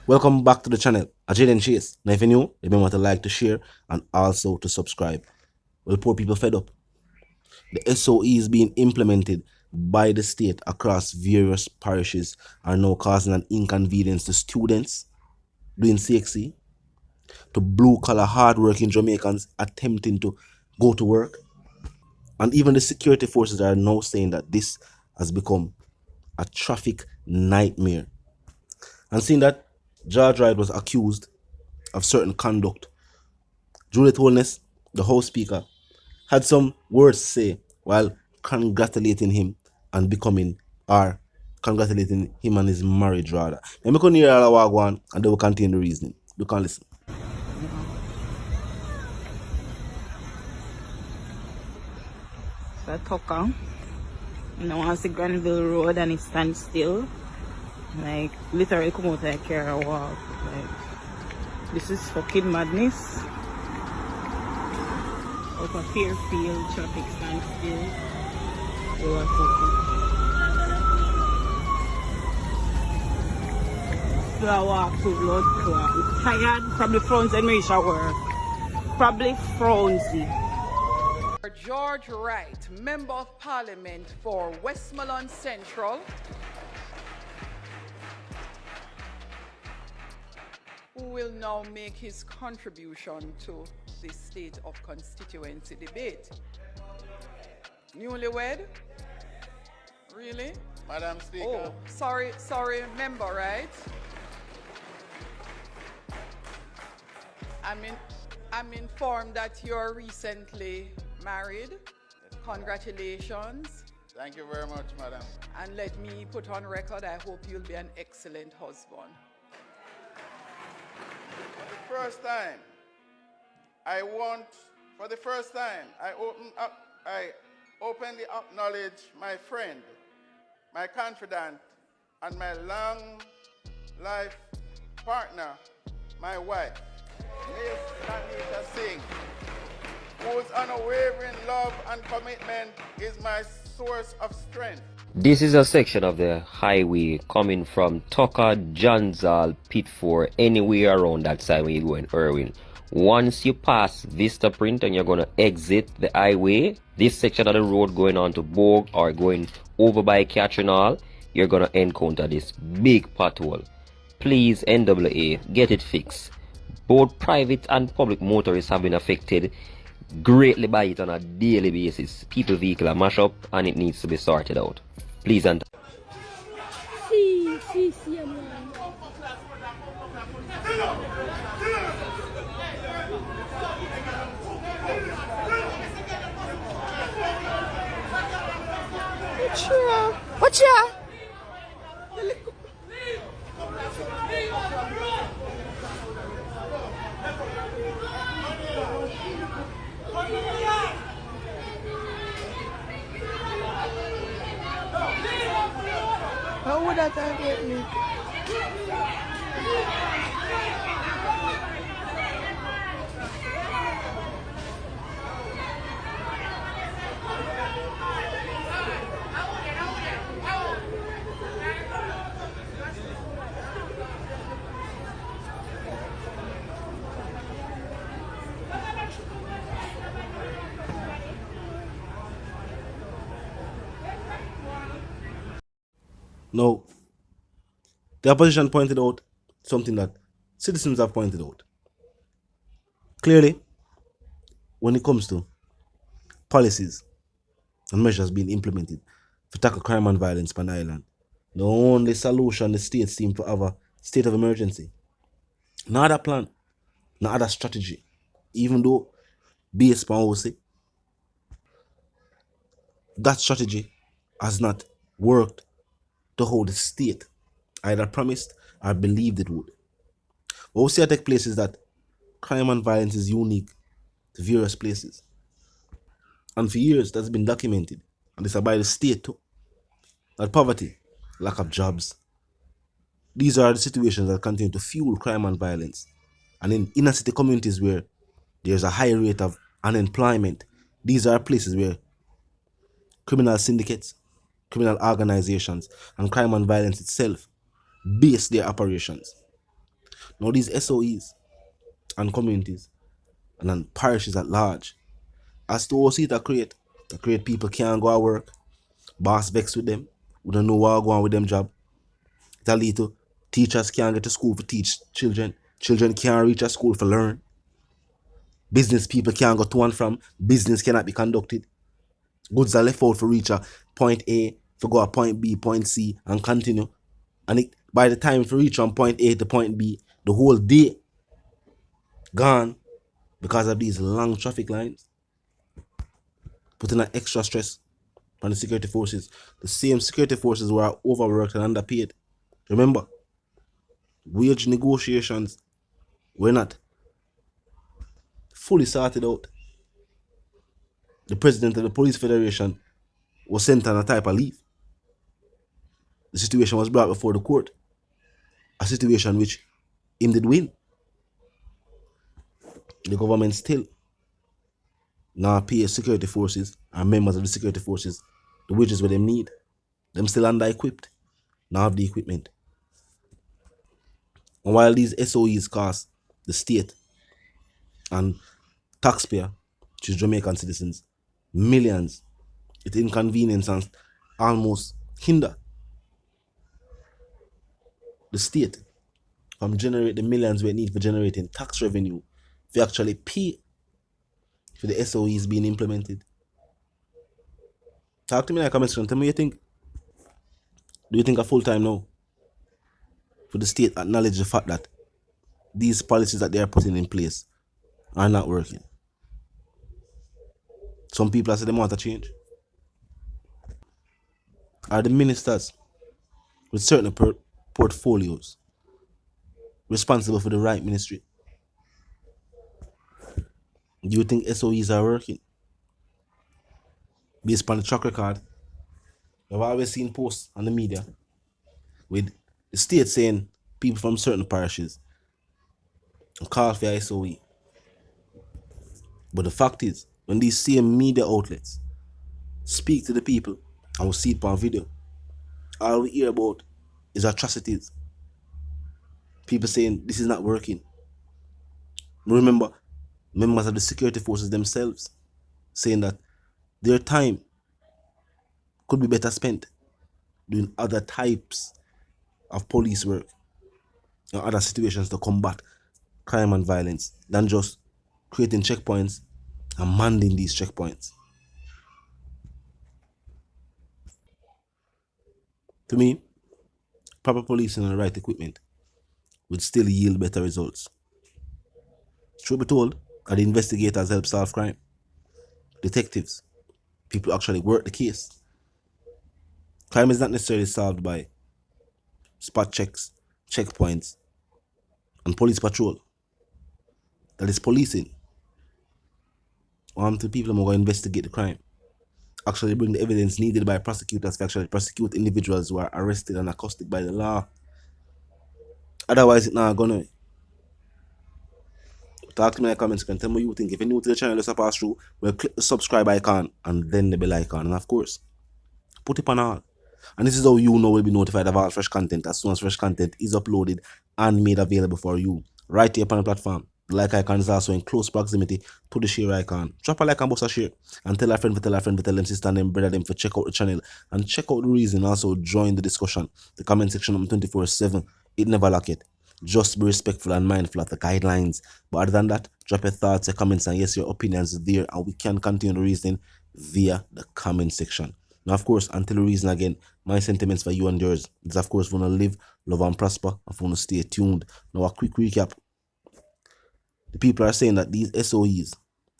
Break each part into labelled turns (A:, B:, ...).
A: Welcome back to the channel, Jaden Chase. Now if you're new, remember to like, to share, and also to subscribe. Well, poor people fed up. The SoE is being implemented by the state across various parishes are now causing an inconvenience to students doing CXC, to blue-collar, hard-working Jamaicans attempting to go to work, and even the security forces are now saying that this has become a traffic nightmare. And seeing that George Wright was accused of certain conduct, Juliet, the House Speaker, had some words to say while congratulating him and becoming, or congratulating him and his marriage rather. Let me come hear all the wagwan and they will contain the reasoning. You can listen.
B: So Tucker, and I want to see Granville Road and it stands still. Like literally come out like care and walk. Like this is fucking madness. Out of Fairfield, traffic stands still. They were fucking. So I walk through blood clot. I'm tired, probably frownsy and reach work. Probably frownsy.
C: George Wright, Member of Parliament for Westmoreland Central, who will now make his contribution to the State of Constituency debate. Newlywed? Really?
D: Madam Speaker.
C: Oh, sorry, member, right? I'm informed that you're recently married. Congratulations.
D: Thank you very much, madam.
C: And let me put on record, I hope you'll be an excellent husband.
D: For the first time, I openly acknowledge my friend, my confidant, and my long life partner, my wife, Miss Anita Singh, whose unwavering love and commitment is my source of strength.
E: This is a section of the highway coming from Tucker, Johnsall, Pitford, anywhere around that side when you go in Irwin. Once you pass Vista Print and you're going to exit the highway, this section of the road going on to Bogue or going over by Catherine Hall, you're going to encounter this big pothole. Please, NAA, get it fixed. Both private and public motorists have been affected greatly by it on a daily basis. People's vehicle are mashed up and it needs to be sorted out. Please and
B: What's ya? How would that target me?
A: Now, the opposition pointed out something that citizens have pointed out. Clearly, when it comes to policies and measures being implemented to tackle crime and violence on the island, the only solution the states seem to have a state of emergency. No other plan, no other strategy. Even though based on what we say, that strategy has not worked to how the state either promised or believed it would. What we see take place is that crime and violence is unique to various places. And for years, that's been documented. And it's by the state too. That poverty, lack of jobs, these are the situations that continue to fuel crime and violence. And in inner city communities where there's a high rate of unemployment, these are places where criminal syndicates, criminal organizations, and crime and violence itself base their operations. Now these SOEs and communities and then parishes at large, as to see that create people can't go to work, boss vex with them, we don't know what going on with them job. It'll lead to teachers can't get to school to teach children, children can't reach a school for learn, business people can't go to and from, business cannot be conducted, goods are left out for reach a point A, for go a point B, point C, and continue. And by the time for reach from point A to point B, the whole day gone because of these long traffic lines, putting an extra stress on the security forces. The same security forces were overworked and underpaid. Remember, wage negotiations were not fully sorted out. The president of the police federation was sent on a type of leave. The situation was brought before the court, a situation which him did win. The government still now pay security forces and members of the security forces the wages where them need. Them still under equipped, now have the equipment. And while these SOEs cost the state and taxpayer, which is Jamaican citizens, millions, it inconvenience and almost hinder the state from generate the millions we need for generating tax revenue if you actually pay for the SOEs being implemented. Talk to me in the comment section. Tell me what you think. Do you think a full time now for the state acknowledge the fact that these policies that they are putting in place are not working? Some people are saying they want to change. Are the ministers with certain portfolios responsible for the right ministry? Do you think SOEs are working? Based upon the track record, I've always seen posts on the media with the state saying people from certain parishes call for SOE. But the fact is, when these same media outlets speak to the people and we see it on video, all we hear about is atrocities. People saying this is not working. Remember, members of the security forces themselves saying that their time could be better spent doing other types of police work and other situations to combat crime and violence than just creating checkpoints and manning these checkpoints. To me, proper policing and the right equipment would still yield better results. Truth be told, the investigators help solve crime. Detectives, people who actually work the case. Crime is not necessarily solved by spot checks, checkpoints, and police patrol. That is policing. To people who are going to investigate the crime. Actually bring the evidence needed by prosecutors to actually prosecute individuals who are arrested and accosted by the law. Otherwise, it's not gonna. Talk to me in the comments and tell me what you think. If you're new to the channel, just pass through, we'll click the subscribe icon and then the bell icon. And of course, put it on all. And this is how you know we'll be notified of all fresh content as soon as fresh content is uploaded and made available for you right here upon the platform. The like icon is also in close proximity to the share icon. Drop a like and bust a share. And tell a friend to tell a friend to tell them sister and them brother them to check out the channel. And check out the reason. Also join the discussion. The comment section 24/7. It never lack it. Just be respectful and mindful of the guidelines. But other than that, drop your thoughts, your comments, and yes, your opinions there. And we can continue the reasoning via the comment section. Now, of course, until the reason again, my sentiments for you and yours is, of course, we want to live, love, and prosper. And we want to stay tuned. Now, a quick recap. The people are saying that these SOEs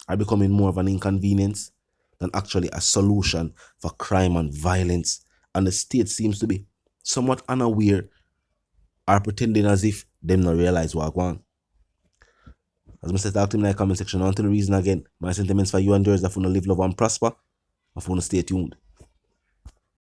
A: are becoming more of an inconvenience than actually a solution for crime and violence. And the state seems to be somewhat unaware or pretending as if them not realize what going on. As I said, talk to me in the comment section. Until the reason again, my sentiments for you and yours, that we want to live, love, and prosper. And we want to stay tuned.